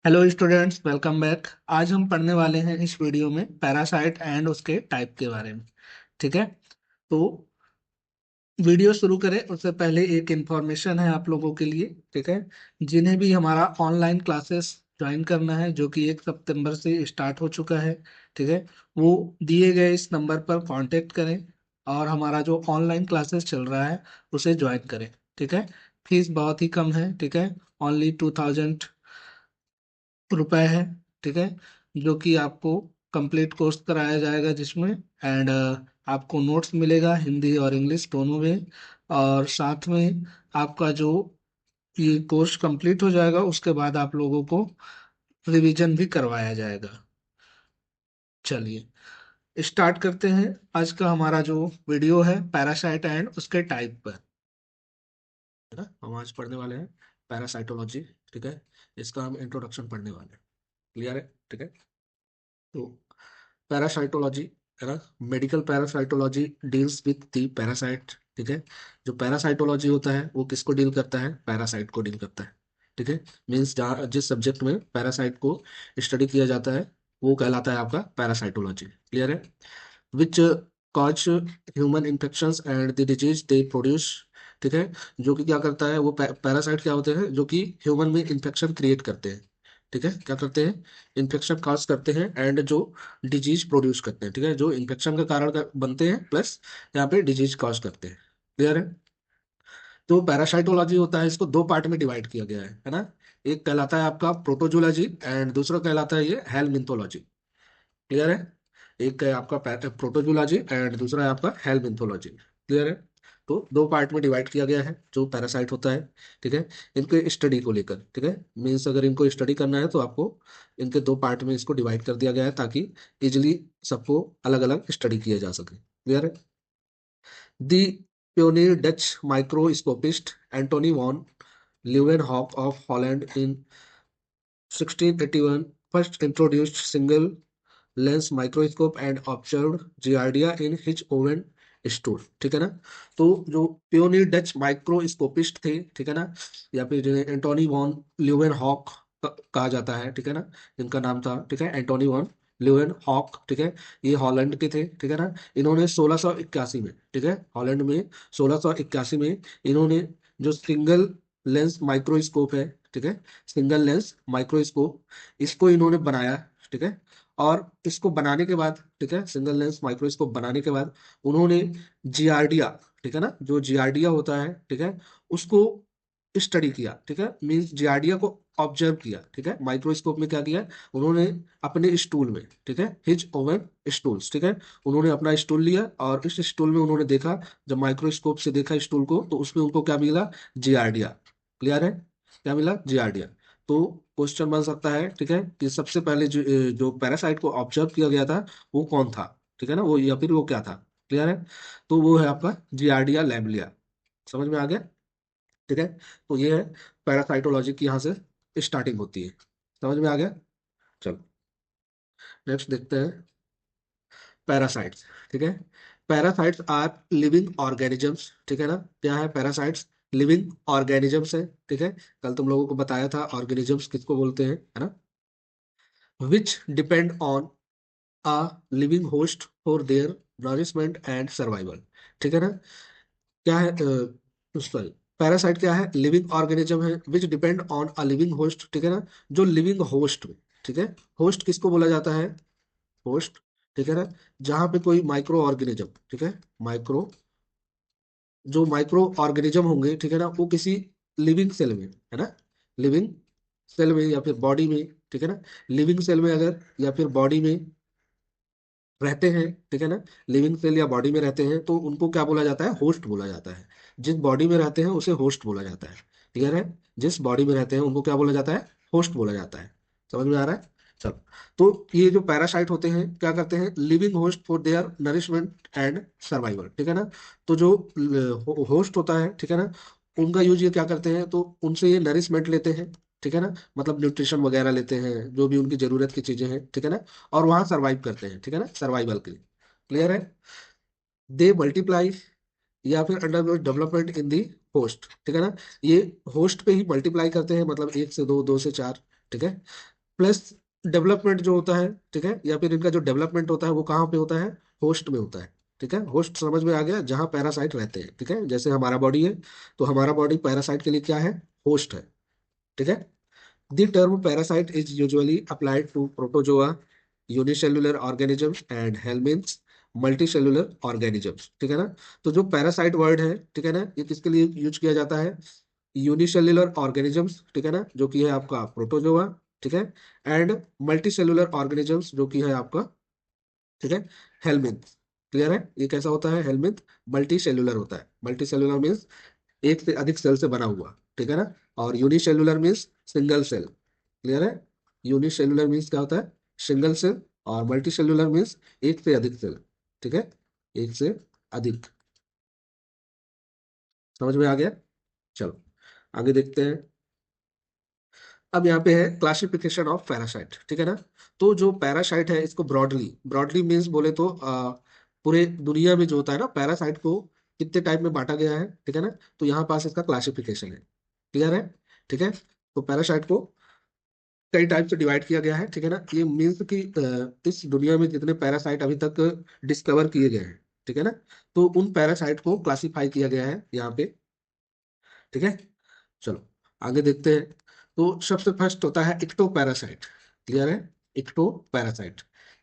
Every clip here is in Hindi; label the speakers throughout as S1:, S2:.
S1: Hello students, welcome back. आज हम पढ़ने वाले हैं इस वीडियो में पैरासाइट एंड उसके टाइप के बारे में। ठीक है। तो वीडियो शुरू करें उससे पहले एक इन्फॉर्मेशन है आप लोगों के लिए। ठीक है। जिन्हें भी हमारा ऑनलाइन क्लासेस ज्वाइन करना है, जो कि 1 सितंबर से स्टार्ट हो चुका है, ठीक है, वो दिए गए इस नंबर पर कांटेक्ट करें और हमारा जो ऑनलाइन क्लासेस चल रहा है उसे ज्वाइन करें। ठीक है। फीस बहुत ही कम है। ठीक है। ओनली 2000 रुपए है। ठीक है। जो कि आपको कंप्लीट कोर्स कराया जाएगा, जिसमें एंड आपको नोट्स मिलेगा हिंदी और इंग्लिश दोनों में। और साथ में आपका जो ये कोर्स कंप्लीट हो जाएगा उसके बाद आप लोगों को रिवीजन भी करवाया जाएगा। चलिए स्टार्ट करते हैं। आज का हमारा जो वीडियो है पैरासाइट एंड उसके टाइप पर है ना। हम आज पढ़ने वाले हैं पैरासाइटोलॉजी। ठीक है। इसका हम इंट्रोडक्शन पढ़ने वाले हैं। क्लियर है? ठीक है। तो पैरासाइटोलॉजी है ना, medical parasitology deals with the parasite. ठीक है। जो पैरासाइटोलॉजी होता है वो किसको डील करता है? पैरासाइट को डील करता है। ठीक है। मीन्स जहाँ जिस सब्जेक्ट में पैरासाइट को स्टडी किया जाता है वो कहलाता है आपका पैरासाइटोलॉजी। क्लियर है? Which cause human infections and the disease they produce. ठीक है। जो कि क्या करता है, वो पैरासाइट क्या होते हैं जो कि ह्यूमन में इन्फेक्शन क्रिएट करते हैं। ठीक है। क्या करते हैं? इन्फेक्शन कॉज करते हैं एंड जो डिजीज प्रोड्यूस करते हैं। ठीक है। जो इन्फेक्शन का कारण बनते हैं प्लस यहाँ पे डिजीज कॉज करते हैं। क्लियर है? तो पैरासाइटोलॉजी होता है, इसको दो पार्ट में डिवाइड किया गया है ना। एक कहलाता है आपका प्रोटोजोलॉजी एंड दूसरा कहलाता है ये हेलमिंथोलॉजी। क्लियर है? एक है आपका प्रोटोजोलॉजी एंड दूसरा है आपका हेलमिंथोलॉजी। क्लियर है? तो दो पार्ट में डिवाइड किया गया है जो पैरासाइट होता है। ठीक है। इनके स्टडी को लेकर, ठीक है, मीन्स अगर इनको स्टडी करना है तो आपको इनके दो पार्ट में इसको डिवाइड कर दिया गया है ताकि इजिली सबको अलग अलग स्टडी किया जा सके। क्लियर है? The pioneer Dutch microscopist Antony van Leeuwenhoek of Holland in 1681 first introduced single lens microscope and observed giardia in his oven stool. ठीक है ना। तो जो पियोनियर डच माइक्रोस्कोपिस्ट थे, ठीक है ना, या फिर जिन्हें एंटोनी वॉन ल्यूवेन हॉक कहा जाता है, ठीक है ना, इनका नाम था, ठीक है, एंटोनी वॉन ल्यूवेन हॉक। ठीक है। ये हॉलैंड के थे। ठीक है ना। इन्होंने 1681 में, ठीक है, हॉलैंड में 1681 में इन्होंने जो सिंगल लेंस माइक्रोस्कोप है, ठीक है, सिंगल लेंस माइक्रोस्कोप, इसको इन्होंने बनाया। ठीक है। और इसको बनाने के बाद, ठीक है, सिंगल लेंस माइक्रोस्कोप बनाने के बाद उन्होंने जियार्डिया, ठीक है ना, जो जियार्डिया होता है, ठीक है, उसको स्टडी किया। ठीक है। मीन्स जियार्डिया को ऑब्जर्व किया। ठीक है। माइक्रोस्कोप में क्या किया उन्होंने? अपने स्टूल में, ठीक है, हिज ओवन स्टूल्स, ठीक है, उन्होंने अपना स्टूल लिया और इस स्टूल में उन्होंने देखा, जब माइक्रोस्कोप से देखा स्टूल को तो उसमें उनको क्या मिला? जियार्डिया। क्लियर है? क्या मिला? जियार्डिया। तो क्वेश्चन बन सकता है, ठीक है, कि सबसे पहले जो पैरासाइट को ऑब्जर्व किया गया था वो कौन था? ठीक है ना, वो या फिर वो क्या था? क्लियर है? तो वो है आपका जियार्डिया लैम्बलिया। समझ में आ गया? ठीक है। तो ये है पैरासाइटोलॉजी की, यहाँ से स्टार्टिंग होती है। समझ में आ गया? चलो नेक्स्ट देखते हैं पैरासाइट्स। ठीक है। Parasites are living organisms. ठीक है ना। क्या है पैरासाइट्स? लिविंग ऑर्गेनिजम्स है। ठीक है। कल तुम लोगों को बताया था ऑर्गेनिजम्स किसको बोलते हैं, है ना, विच depend on a living host for their nourishment and survival। ठीक है ना। क्या है? सॉरी, पैरासाइट क्या है? लिविंग ऑर्गेनिज्म है विच depend on a living host. ठीक है ना। जो लिविंग होस्ट में, ठीक है, होस्ट किसको बोला जाता है? होस्ट। ठीक है ना। जहां पे कोई माइक्रो ऑर्गेनिज्म, ठीक है, माइक्रो, जो माइक्रो ऑर्गेनिज्म होंगे, ठीक है ना, वो किसी लिविंग सेल में, है ना, लिविंग सेल में या फिर बॉडी में, ठीक है ना, लिविंग सेल में अगर या फिर बॉडी में रहते हैं, ठीक है ना, लिविंग सेल या बॉडी में रहते हैं तो उनको क्या बोला जाता है? होस्ट बोला जाता है। जिस बॉडी में रहते हैं उसे होस्ट बोला जाता है। क्लियर है? जिस बॉडी में रहते हैं उनको क्या बोला जाता है? होस्ट बोला जाता है। समझ में आ रहा है? चलो। तो ये जो पैरासाइट होते हैं क्या करते हैं? Living host for their nourishment and survival. ठीक है ना। तो जो होस्ट होता है, ठीक है ना, उनका यूज ये क्या करते हैं, तो उनसे ये नरिशमेंट लेते हैं। ठीक है ना। मतलब न्यूट्रिशन वगैरह लेते हैं, जो भी उनकी जरूरत की चीजें हैं, ठीक है ना, और वहां सर्वाइव करते हैं। ठीक है ना, सर्वाइवल के लिए। क्लियर है? दे मल्टीप्लाई या फिर under development in the host. ठीक है ना। ये होस्ट पे ही मल्टीप्लाई करते हैं, मतलब एक से दो, दो से चार। ठीक है। प्लस डेवलपमेंट जो होता है, ठीक है, या फिर इनका जो डेवलपमेंट होता है वो कहाँ पे होता है, होस्ट में होता है। ठीक है, होस्ट समझ में आ गया, जहाँ पैरासाइट रहते हैं। ठीक है, जैसे हमारा बॉडी है, तो हमारा बॉडी पैरासाइट के लिए क्या है, होस्ट है। ठीक है। The term parasite is usually applied to protozoa, unicellular organisms and helminths, multicellular organisms। ठीक है ना। तो जो पैरासाइट वर्ड है, ठीक है ना, ये किसके लिए यूज किया जाता है, यूनिसेल्युलर ऑर्गेनिजम्स, ठीक है ना, जो कि है आपका प्रोटोजोआ। ठीक है। एंड मल्टीसेल्युलर ऑर्गेनिजम्स, जो कि है आपका, ठीक है, हेलमिंथ। क्लियर है, ये कैसा होता है, हेलमिंथ मल्टी सेल्युलर होता है। मल्टी सेल्युलर मीन्स एक से अधिक सेल से बना हुआ। ठीक है ना। और unicellular means single cell. Clear है। यूनिसेल्युलर मीन्स क्या होता है, सिंगल सेल। और मल्टी सेल्युलर मीन्स एक से अधिक सेल। ठीक है, एक से अधिक। समझ में आ गया। चलो आगे देखते हैं। अब यहाँ पे है क्लासिफिकेशन ऑफ पैरासाइट। ठीक है ना। तो जो पैरासाइट है, इसको ब्रॉडली, ब्रॉडली मीन्स बोले तो पूरे दुनिया में जो होता है ना, पैरासाइट को कितने टाइप में बांटा गया है। ठीक है ना। तो यहाँ पास इसका क्लासिफिकेशन है। क्लियर है। ठीक है। तो पैरासाइट को कई टाइप से डिवाइड किया गया है। ठीक है ना। ये मीन्स कि इस दुनिया में जितने पैरासाइट अभी तक डिस्कवर किए गए हैं, ठीक है ना, तो उन पैरासाइट को क्लासिफाई किया गया है यहाँ पे। ठीक है। चलो आगे देखते हैं। तो सबसे फर्स्ट होता है इक्टो पैरासाइट। क्लियर है। Ectoparasite,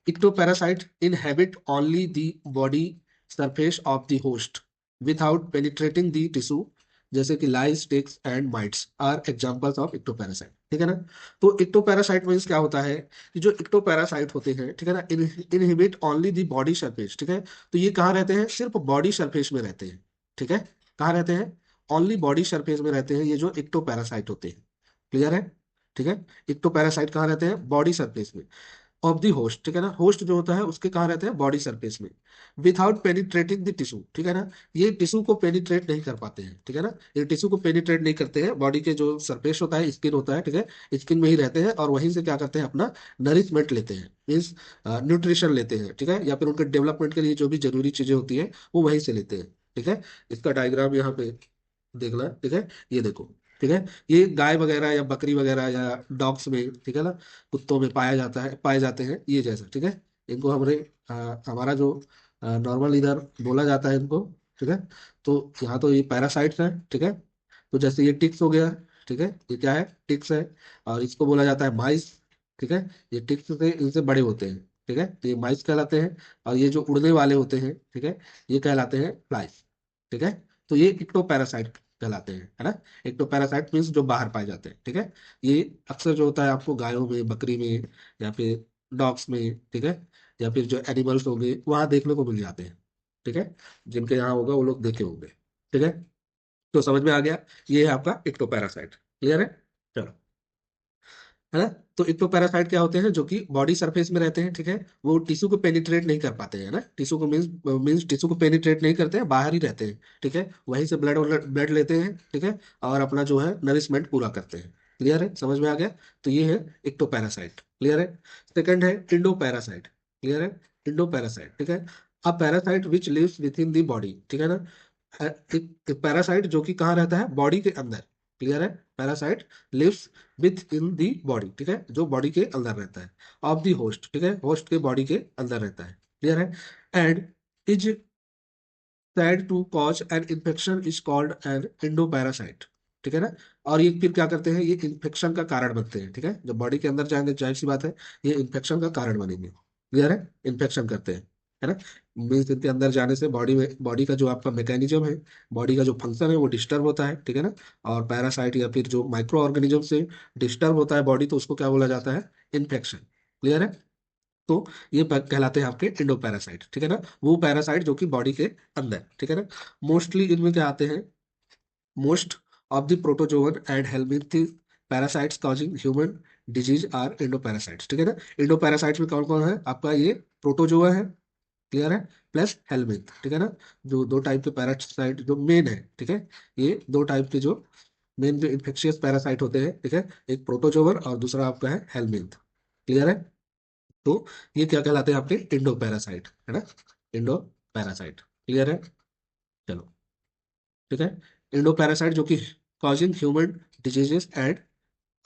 S1: ectoparasite inhabit only the body surface of the host without penetrating the tissue, जैसे कि lice, ticks and mites are examples of ectoparasite. ठीक है ना। तो इक्टो पैरासाइट मीन्स क्या होता है, कि जो इक्टो पैरासाइट होते हैं, ठीक है ना, inhibit only the body surface. ठीक है। तो ये कहाँ रहते हैं, सिर्फ बॉडी सरफेस में रहते हैं। ठीक है। कहाँ रहते हैं, ओनली बॉडी सरफेस में रहते हैं ये जो इक्टो पैरासाइट होते हैं। क्लियर है। ठीक है। इक्टो पैरासाइट कहाँ रहते हैं, बॉडी सरफेस में ऑफ द होस्ट। ठीक है ना, होस्ट जो होता है उसके कहाँ रहते हैं, बॉडी सरफेस में, विदाउट पेनिट्रेटिंग द टिश्यू। ठीक है ना, ये टिश्यू को पेनिट्रेट नहीं कर पाते हैं। ठीक है ना, ये टिश्यू को पेनिट्रेट नहीं करते हैं, बॉडी के जो सरफेस होता है, स्किन होता है, ठीक है, स्किन में ही रहते हैं, और वहीं से क्या करते हैं, अपना नरिशमेंट लेते हैं, मीन्स न्यूट्रिशन लेते हैं। ठीक है, या फिर उनके डेवलपमेंट के लिए जो भी जरूरी चीजें होती है वो वहीं से लेते हैं। ठीक है। इसका डायग्राम यहाँ पे देखना। ठीक है, ये देखो। ठीक है, ये गाय वगैरह या बकरी वगैरह या डॉग्स में, ठीक है ना, कुत्तों में पाया जाता है, पाए जाते हैं ये जैसा। ठीक है, इनको हमने हमारा जो नॉर्मल इधर बोला जाता है इनको। ठीक है। तो यहाँ तो ये पैरासाइट्स है। ठीक है। तो जैसे ये टिक्स हो गया। ठीक है, ये क्या है, टिक्स है। और इसको बोला जाता है माइस। ठीक है, ये टिक्स से इनसे बड़े होते हैं। ठीक है, तो ये माइस कहलाते हैं। और ये जो उड़ने वाले होते हैं, ठीक है, ये कहलाते हैं फ्लाइज। ठीक है। तो ये इक्टोपैरासाइट कहलाते हैं, है ना। इक्टोपैरासाइट मीन्स जो बाहर पाए जाते हैं। ठीक है, ये अक्सर जो होता है आपको गायों में, बकरी में, या फिर डॉग्स में, ठीक है, या फिर जो एनिमल्स होंगे वहां देखने को मिल जाते हैं। ठीक है, जिनके यहाँ होगा वो लोग देखे होंगे। ठीक है। तो समझ में आ गया, ये है आपका इक्टोपैरासाइट। क्लियर है। चलो, है ना। तो इक्टोपैरासाइट क्या होते हैं, जो कि बॉडी सरफेस में रहते हैं। ठीक है, वो टिश्यू को पेनिट्रेट नहीं कर पाते हैं ना, टिश्यू को मीन्स मीन्स टिश्यू को पेनिट्रेट नहीं करते हैं, बाहर ही रहते हैं। ठीक है, वहीं से ब्लड ब्लड लेते हैं। ठीक है, और अपना जो है नरिशमेंट पूरा करते हैं। क्लियर है, समझ में आ गया। तो ये है इक्टोपैरासाइट। क्लियर है। सेकंड है इंडोपैरासाइट। क्लियर है। इंडोपैरासाइट, ठीक है, a parasite which lives within the body. ठीक है ना, एक पैरासाइट जो कि कहाँ रहता है, बॉडी के अंदर। क्लियर है। Parasite lives within the body. ठीक है, जो बॉडी के अंदर रहता है, ऑफ दी होस्ट। ठीक है, होस्ट के बॉडी के अंदर रहता है। क्लियर है। And is said to cause an infection is called an endoparasite। ठीक है ना। और ये फिर क्या करते हैं, ये इन्फेक्शन का कारण बनते हैं। ठीक है, जब बॉडी के अंदर जाएंगे, जाहिर सी बात है, ये इन्फेक्शन का कारण बनेंगे। क्लियर है, इन्फेक्शन करते हैं, है ना। मीन्स इनके अंदर जाने से बॉडी में, बॉडी का जो आपका मैकेनिज्म है, बॉडी का जो फंक्शन है वो डिस्टर्ब होता है। ठीक है ना। और पैरासाइट या फिर जो माइक्रो ऑर्गेनिज्म से डिस्टर्ब होता है बॉडी, तो उसको क्या बोला जाता है, इन्फेक्शन। क्लियर है। तो ये कहलाते हैं आपके इंडोपैरासाइट। ठीक है ना, वो पैरासाइट जो कि बॉडी के अंदर। ठीक है ना। मोस्टली इनमें क्या आते हैं, most of the protozoan and helminth parasites causing human disease are endoparasites. ठीक है ना। इंडोपैरासाइट्स में कौन कौन है, आपका ये प्रोटोजोआ है। क्लियर है, प्लस हेलमिंथ। ठीक है ना, जो दो टाइप के पैरासाइट जो मेन है। ठीक है, ये दो टाइप के जो मेन जो इन्फेक्शियस पैरासाइट होते हैं। ठीक है, एक प्रोटोजोवन और दूसरा आपका है हेलमिंथ। क्लियर है। तो ये क्या कहलाते हैं आपके, इंडो पैरासाइट, है ना, इंडो पैरासाइट। क्लियर है। चलो, ठीक है। इंडो पैरासाइट जो कि causing human diseases and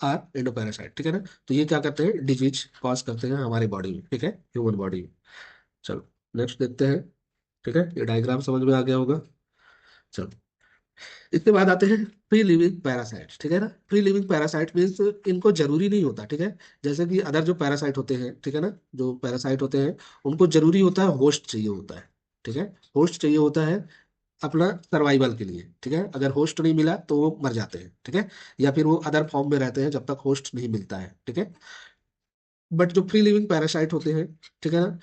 S1: are endoparasite, ठीक है ना। तो ये क्या करते हैं, डिजीज कॉज करते हैं हमारी बॉडी में, ठीक है, ह्यूमन बॉडी में। चलो नेक्स्ट देखते हैं, ठीक है, ये डायग्राम समझ में आ गया होगा। चलो इसके बाद आते हैं फ्री लिविंग पैरासाइट, ठीक है ना। फ्री लिविंग पैरासाइट मीन्स इनको जरूरी नहीं होता, ठीक है, जैसे कि अदर जो पैरासाइट होते हैं, ठीक है ना, जो पैरासाइट होते हैं उनको जरूरी होता है होस्ट चाहिए होता है, ठीक है, होस्ट चाहिए होता है अपना सर्वाइवल के लिए, ठीक है। अगर होस्ट नहीं मिला तो वो मर जाते हैं, ठीक है, या फिर वो अदर फॉर्म में रहते हैं जब तक होस्ट नहीं मिलता है, ठीक है। बट जो फ्री लिविंग पैरासाइट होते हैं, ठीक है ना,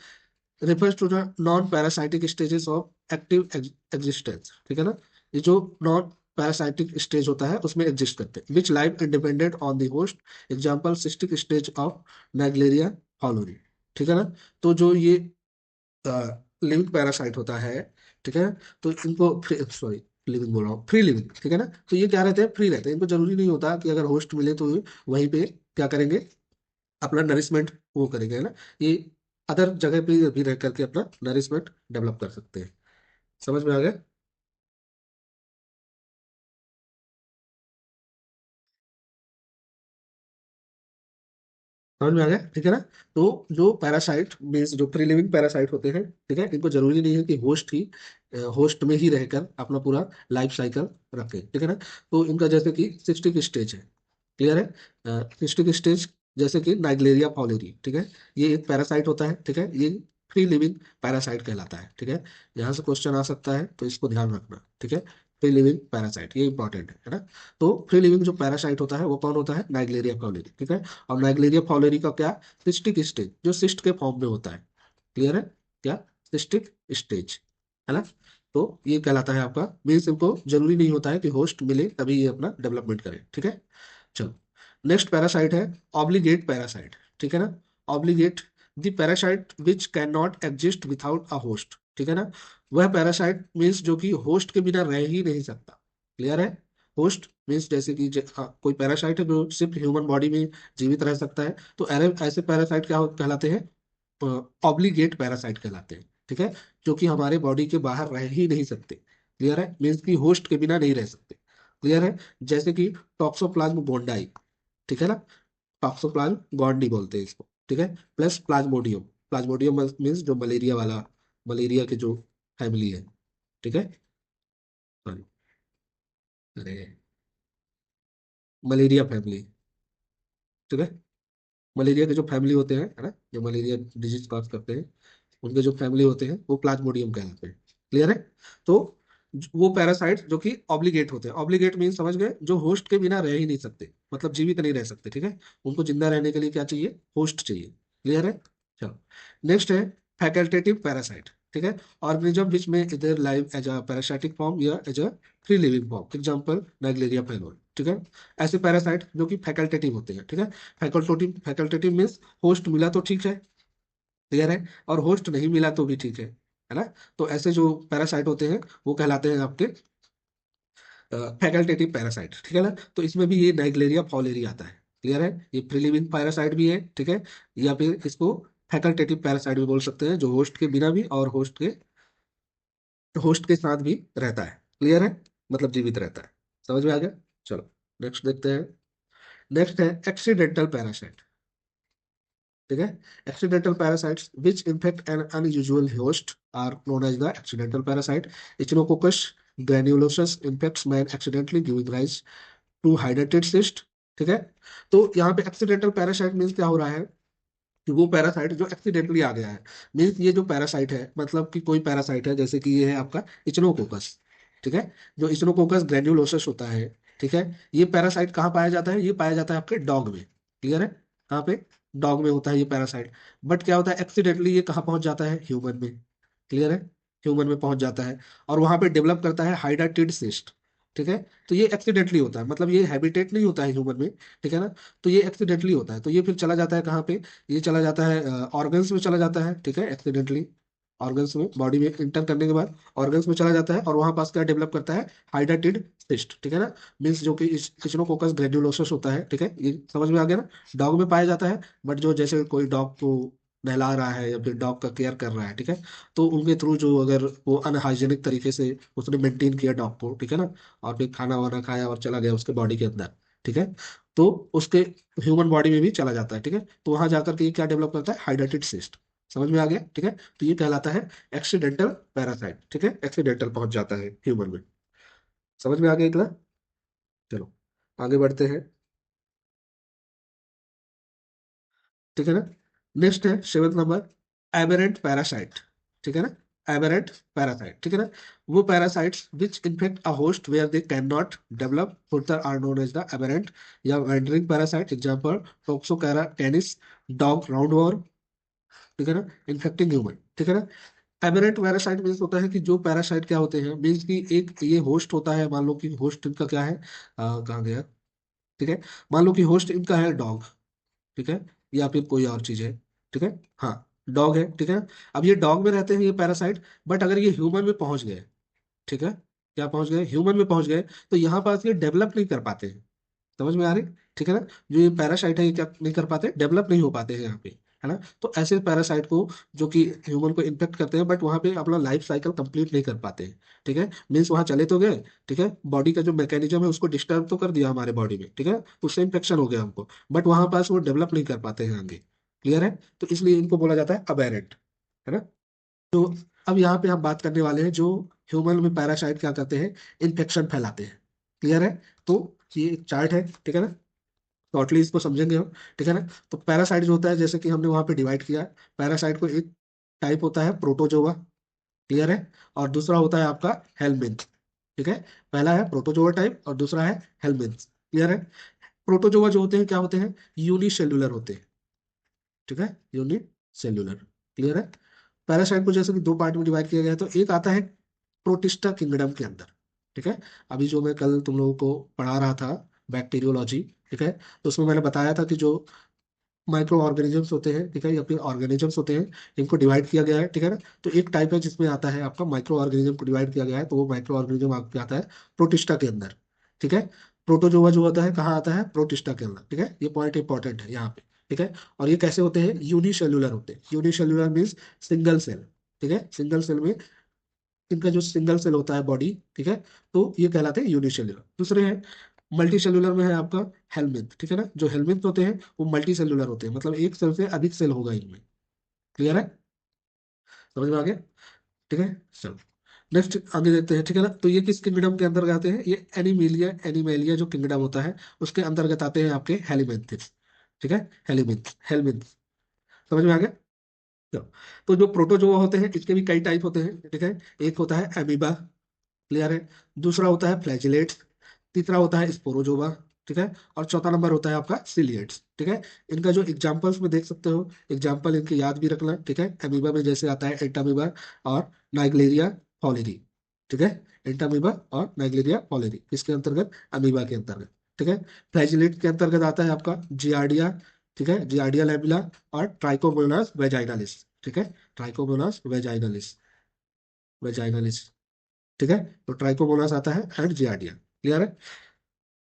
S1: refers to the non-parasitic stages of active existence, ठीक है ना। ये जो नॉन पैरासाइटिक स्टेज होता है उसमें एग्जिस्ट करते हैं, which live independent on the host, example cystic stage of Naegleria fowleri, ठीक है ना। तो जो ये लिविंग पैरासाइट होता है, ठीक है, तो इनको सॉरी लिविंग बोल रहा हूँ, फ्री लिविंग, ठीक है ना। तो ये क्या रहते हैं, फ्री रहते हैं, इनको जरूरी नहीं होता कि अगर होस्ट मिले तो वहीं पे क्या करेंगे, अपना नरिशमेंट वो करेंगे, है ना। ये अदर जगह पे भी रह करके अपना नरिशमेंट डेवलप कर सकते हैं। समझ में आ गया। समझ में आ गया, ठीक है ना। तो जो पैरासाइट मीन्स जो फ्री लिविंग पैरासाइट होते हैं, ठीक है, इनको जरूरी नहीं है कि होस्ट में ही रहकर अपना पूरा लाइफ साइकिल रखें, ठीक है ना। तो इनका जैसे कि सिस्टिक स्टेज है, क्लियर है, सिस्टिक स्टेज जैसे कि नाइग्लेरिया फाउलेरी, ठीक है, ये एक पैरासाइट होता है, ठीक है, ये फ्री लिविंग पैरासाइट कहलाता है, ठीक है। यहाँ से क्वेश्चन आ सकता है तो इसको ध्यान रखना, ठीक है। फ्री लिविंग पैरासाइट ये इंपॉर्टेंट है ना। तो फ्री लिविंग जो पैरासाइट होता है वो कौन होता है, नाइग्लेरिया फाउलेरी, ठीक है। और नाइग्लेरिया फाउलेरी का क्या, सिस्टिक स्टेज जो सिस्ट के फॉर्म में होता है, क्लियर है, क्या, सिस्टिक स्टेज, है ना। तो ये कहलाता है आपका, मीन्स इनको जरूरी नहीं होता है कि होस्ट मिले तभी ये अपना डेवलपमेंट करे, ठीक है। चलो नेक्स्ट पैरासाइट है ऑब्लिगेट पैरासाइट, ठीक है ना। Obligate the parasite which can not exist without a host, ठीक है ना। वह पैरासाइट मीन्स जो कि होस्ट के बिना रह ही नहीं सकता, क्लियर है। होस्ट मीन्स जैसे कि कोई पैरासाइट है जो सिर्फ ह्यूमन बॉडी में जीवित रह सकता है, तो ऐसे पैरासाइट क्या कहलाते हैं, ऑब्लिगेट पैरासाइट कहलाते हैं, ठीक है, जो कि हमारे बॉडी के बाहर रह ही नहीं सकते, क्लियर है, मीन्स कि होस्ट के बिना नहीं रह सकते, क्लियर है। जैसे कि टॉक्सोप्लाज्म गोंडाई, ठीक है ना, टॉक्सोप्लाज्म गोंडी बोलते हैं इसको, ठीक है, प्लस प्लाज्मोडियम, प्लाज्मोडियम मीन्स जो मलेरिया वाला, मलेरिया के जो फैमिली है, ठीक है, सॉरी, अरे मलेरिया फैमिली, ठीक है, मलेरिया के जो फैमिली होते हैं, है ना, जो मलेरिया डिजीज कॉज करते हैं उनके जो फैमिली होते हैं वो प्लाज्मोडियम कहलाते हैं, क्लियर है। तो वो पैरासाइट जो कि ऑब्लिगेट होते हैं, ऑब्लिगेट मीन समझ गए, जो होस्ट के बिना रह ही नहीं सकते, मतलब जीवित नहीं रह सकते, ठीक है, उनको जिंदा रहने के लिए क्या चाहिए, होस्ट चाहिए, क्लियर है। चलो नेक्स्ट है फैकल्टेटिव पैरासाइट, ठीक है, ऑर्गेनिज्म विच में इधर live as a parasitic form या as a free living form, example Naegleria fowleri, ठीक है। ऐसे पैरासाइट जो कि फैकल्टेटिव होते हैं, ठीक है, फैकल्टेटिव मीन्स होस्ट मिला तो ठीक है, क्लियर है, और होस्ट नहीं मिला तो भी ठीक है ना। तो ऐसे जो पैरासाइट होते हैं वो कहलाते हैं आपके फैकल्टेटिव पैरासाइट, ठीक है ना। तो इसमें भी ये नाइग्लेरिया फाउलेरी आता है, क्लियर है, ये फ्री लिविंग पैरासाइट भी है, ठीक है, या फिर इसको फैकल्टेटिव पैरासाइट भी बोल सकते हैं, जो होस्ट के बिना भी और होस्ट के साथ भी रहता है, क्लियर है, मतलब जीवित रहता है। समझ में आ गया। चलो नेक्स्ट देखते हैं, नेक्स्ट है एक्सीडेंटल पैरासाइट, ठीक है। Accidental parasites which infect an unusual host are known as the accidental parasite, Echinococcus granulosus infects man accidentally giving rise to hydrated cyst, ठीक है। तो यहाँ पे एक्सीडेंटल पैरासाइट मीन्स क्या हो रहा है, कि वो पैरासाइट जो एक्सीडेंटली आ गया है, मीन्स ये जो पैरासाइट है, मतलब कि कोई पैरासाइट है जैसे कि ये है आपका इचिनोकोकस, ठीक है, जो इचिनोकोकस ग्रेन्युलोसस होता है, ठीक है, ये पैरासाइट कहाँ पाया जाता है, ये पाया जाता है आपके डॉग में, क्लियर है, कहाँ पे, डॉग में होता है ये पैरासाइट। बट क्या होता है, एक्सीडेंटली ये कहाँ पहुंच जाता है, ह्यूमन में, क्लियर है, ह्यूमन में पहुंच जाता है, और वहां पे डेवलप करता है हाइड्रेटेड सिस्ट, ठीक है। तो ये एक्सीडेंटली होता है, मतलब ये हैबिटेट नहीं होता है ह्यूमन में, ठीक है ना। तो ये एक्सीडेंटली होता है, तो ये फिर चला जाता है कहाँ पे, ये चला जाता है ऑर्गन्स में चला जाता है, ठीक है, एक्सीडेंटली ऑर्गन्स में, बॉडी में इंटर करने के बाद ऑर्गन्स में चला जाता है, और वहां पास क्या डेवलप करता है, हाइड्रेटेड सिस्ट, ठीक है ना, मीन्स जो कि इचिनोकोकस ग्रेन्युलोसस होता है, ठीक है, ये समझ में आ गया ना, डॉग में पाया जाता है। बट जो जैसे कोई डॉग को नहला रहा है या फिर डॉग का केयर कर रहा है, ठीक है, तो उनके थ्रू जो अगर वो अनहाइजेनिक तरीके से उसने मेंटेन किया डॉग को, ठीक है ना, और फिर खाना वाना खाया और चला गया उसके बॉडी के अंदर, ठीक है। तो उसके ह्यूमन बॉडी में भी चला जाता है, ठीक है। तो वहां जाकर के ये क्या डेवलप करता है, हाइड्रेटेड सिस्ट। समझ में आ गया, ठीक है। तो ये कहलाता है एक्सीडेंटल पैरासाइट, ठीक है। एक्सीडेंटल पहुंच जाता है ह्यूमन में। समझ में आ गया इतना। चलो आगे बढ़ते हैं, ठीक है ना। नेक्स्ट है सेवंथ नंबर, एबेरेंट पैरासाइट, ठीक है ना। एबेरेंट पैरासाइट, ठीक है ना। वो parasites which infect a host where they can not develop further are known as the aberrant या wandering parasite. Example Toxocara canis, dog roundworm, ठीक है ना, इन्फेक्टिंग ह्यूमन, ठीक है ना। एबेरेंट पैरासाइट मीन्स होता है कि जो पैरासाइट क्या होते हैं, मीन्स कि एक ये होस्ट होता है, मान लो कि होस्ट इनका क्या है, कहाँ गया, ठीक है। मान लो कि होस्ट इनका है डॉग, ठीक है, या फिर कोई और चीज है, ठीक है। हाँ, डॉग है, ठीक है। अब ये डॉग में रहते हैं ये पैरासाइट, बट अगर ये ह्यूमन में पहुंच गए, ठीक है, क्या पहुंच गए, ह्यूमन में पहुंच गए, तो यहाँ पास ये डेवलप नहीं कर पाते हैं। समझ में आ रही, ठीक है ना। जो ये पैरासाइट है ये क्या नहीं कर पाते, डेवलप नहीं हो पाते हैं यहाँ पे, है ना। तो ऐसे पैरासाइट को जो कि ह्यूमन को इन्फेक्ट करते हैं, बट वहाँ पे अपना लाइफ साइकिल कंप्लीट नहीं कर पाते हैं, ठीक है। मीन्स वहाँ चले तो गए, ठीक है, बॉडी का जो मैकेनिज्म है उसको डिस्टर्ब तो कर दिया हमारे बॉडी में, ठीक है, उससे इन्फेक्शन हो गया हमको, बट वहाँ पास वो डेवलप नहीं कर पाते हैं आगे। क्लियर है, तो इसलिए इनको बोला जाता है अबेरेंट, है ना। तो अब यहाँ पे हम बात करने वाले हैं जो ह्यूमन में पैरासाइट क्या करते हैं, इन्फेक्शन फैलाते हैं। क्लियर है। तो ये चार्ट है, ठीक है ना, शॉर्टली इसको समझेंगे हम, ठीक है ना। तो पैरासाइट जो होता है, जैसे कि हमने वहां पे डिवाइड किया, पैरासाइट को एक टाइप होता है प्रोटोजोआ, क्लियर है, और दूसरा होता है आपका हेलमिंथ, ठीक है। पहला है प्रोटोजोआ टाइप और दूसरा है हेलमिंथ, क्लियर है। प्रोटोजोआ जो होते हैं क्या होते हैं, यूनिसेल्युलर होते हैं, ठीक है, यूनिसेल्युलर, क्लियर है। पैरासाइट को जैसे कि दो पार्ट में डिवाइड किया गया है, तो एक आता है प्रोटिस्टा किंगडम के अंदर, ठीक है। अभी जो मैं कल तुम लोगों को पढ़ा रहा था बैक्टीरियोलॉजी, ठीक है, तो उसमें मैंने बताया था कि जो माइक्रो ऑर्गेनिजम्स होते हैं, ठीक है, या फिर ऑर्गेनिजम्स होते हैं, इनको डिवाइड किया गया है, ठीक है ना। तो एक टाइप है जिसमें आता है आपका माइक्रो ऑर्गेनिज्म को डिवाइड किया गया है, तो वो माइक्रो ऑर्गेनिज्म आपके आता है प्रोटिस्टा के अंदर, ठीक है। प्रोटोजोआ जो होता है कहाँ आता है, प्रोटिस्टा के अंदर, ठीक है। ये पॉइंट इंपॉर्टेंट है यहाँ पे, ठीक है। और ये कैसे होते हैं, यूनिसेल्युलर होते हैं। यूनिसेल्युलर मीन्स सिंगल सेल, ठीक है, सिंगल सेल में इनका जो सिंगल सेल होता है बॉडी, ठीक है, तो ये कहलाते हैं यूनिसेल्युलर। दूसरे हैं मल्टी सेल्युलर में है आपका हेलमिंथ, ठीक है ना। जो हेलमिंथ होते हैं वो मल्टी सेल्युलर होते हैं, मतलब एक सेल से अधिक सेल होगा इनमें। क्लियर है, समझ में आ गया, ठीक है। चलो नेक्स्ट आगे देखते हैं, ठीक है ना। तो ये किस किंगडम के अंतर्गत आते हैं, ये एनिमेलिया, एनिमेलिया जो किंगडम होता है उसके अंतर्गत आते हैं आपके हेलिमेंथिस, ठीक है, हेलिमेंथ, हेलमिंथ। समझ में आ गया। चलो, तो जो प्रोटोजोआ होते हैं इसके भी कई टाइप होते हैं, ठीक है। एक होता है एमीबा, क्लियर है। दूसरा होता है फ्लैजिलेट्स, तीसरा होता है स्पोरोजोवा, ठीक है। और चौथा नंबर होता है आपका सिलिएट्स, ठीक है। इनका जो एग्जांपल्स में देख सकते हो, एग्जांपल इनके याद भी रखना, ठीक है। अमीबा में जैसे आता है एंटामीबा और नाइग्लेरिया फॉलेरी, ठीक है। एंटामीबा और नाइग्लेरिया फॉलेरी इसके अंतर्गत, अमीबा के अंतर्गत, ठीक है। फ्लैजिलेट के अंतर्गत आता है आपका जियार्डिया, ठीक है, जियार्डिया लैबिला और ट्राइकोमोनास वेजाइनालिस, ठीक है, ट्राइकोमोनास वेजाइनालिस, वेजाइनालिस, ठीक है। तो ट्राइकोमोनास आता है एंड जियार्डिया, क्लियर है।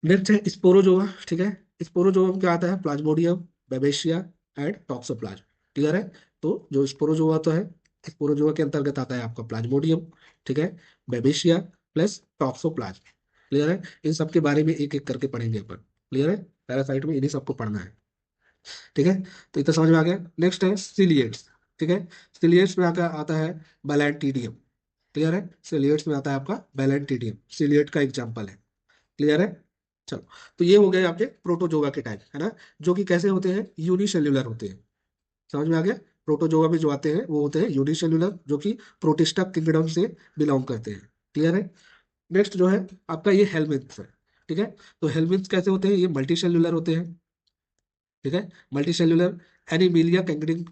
S1: नेक्स्ट है स्पोरोजोआ, ठीक है। स्पोरोजोआ में क्या आता है, प्लाज्मोडियम, बेबेशिया एंड टॉक्सोप्लाज्म, क्लियर है। तो जो स्पोरोजोआ तो है, स्पोरोजोआ के अंतर्गत आता है आपका प्लाज्मोडियम, ठीक है, बेबेशिया प्लस टॉक्सोप्लाज्म, क्लियर है। इन सब के बारे में एक एक करके पढ़ेंगे अपन, क्लियर है। पैरासाइट में इन्हीं सबको पढ़ना है, ठीक है। तो इतना समझ में आ गया। नेक्स्ट है सिलिएट्स, ठीक है। सिलिएट्स में आता आता है बैलेंटीडियम, क्लियर है। सिलिएट्स में आता है आपका बैलेंटीडियम, सिलिएट का एग्जाम्पल है, क्लियर है। चलो, तो ये हो गए आपके प्रोटोजोआ के टाइप, है ना, जो कि कैसे होते हैं, यूनिसेल्युलर होते हैं। समझ में आ गया। प्रोटोजोआ में जो आते हैं वो होते हैं यूनिसेल्युलर, जो कि प्रोटिस्टा किंगडम से बिलोंग करते हैं, क्लियर है। नेक्स्ट जो है आपका ये हेलमिंथ्स है, ठीक है। तो हेलमिंथ्स कैसे होते हैं, ये मल्टी सेल्युलर होते हैं, ठीक है। Multi cellular Animalia kingdom,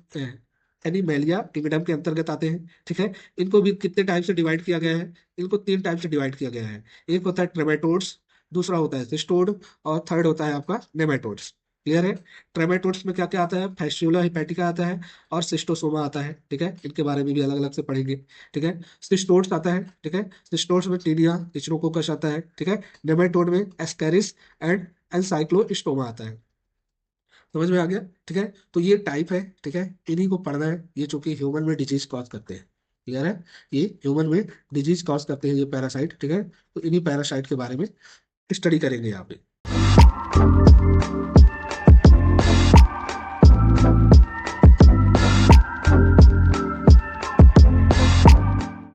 S1: animalia kingdom के अंतर्गत आते हैं, ठीक है। इनको भी कितने टाइप से डिवाइड किया गया है, इनको तीन टाइप से डिवाइड किया गया है। एक होता है ट्रेमेटोड्स, दूसरा होता है सिस्टोड और थर्ड होता है आपका नेमेटोड्स, क्लियर है। ट्रेमेटोड्स में क्या क्या आता है, फैस्टियोला हिपैटिका आता है और सिस्टोसोमा आता है, ठीक है। इनके बारे में भी अलग अलग से पढ़ेंगे, ठीक है। सिस्टोड्स आता है, ठीक है, सिस्टोड्स में टीनिया इचनोकोकस आता है, ठीक है। नेमेटोड में एस्केरिस एंड एनसाइक्लोस्टोमा आता है। समझ में आ गया, ठीक है। तो ये टाइप है, ठीक है, इन्हीं को पढ़ना है, ये चूंकि ह्यूमन में डिजीज कॉज करते हैं, क्लियर है। ये ह्यूमन में डिजीज कॉज करते हैं ये पैरासाइट, ठीक है। तो इन्हीं पैरासाइट के बारे में स्टडी करेंगे यहाँ पे।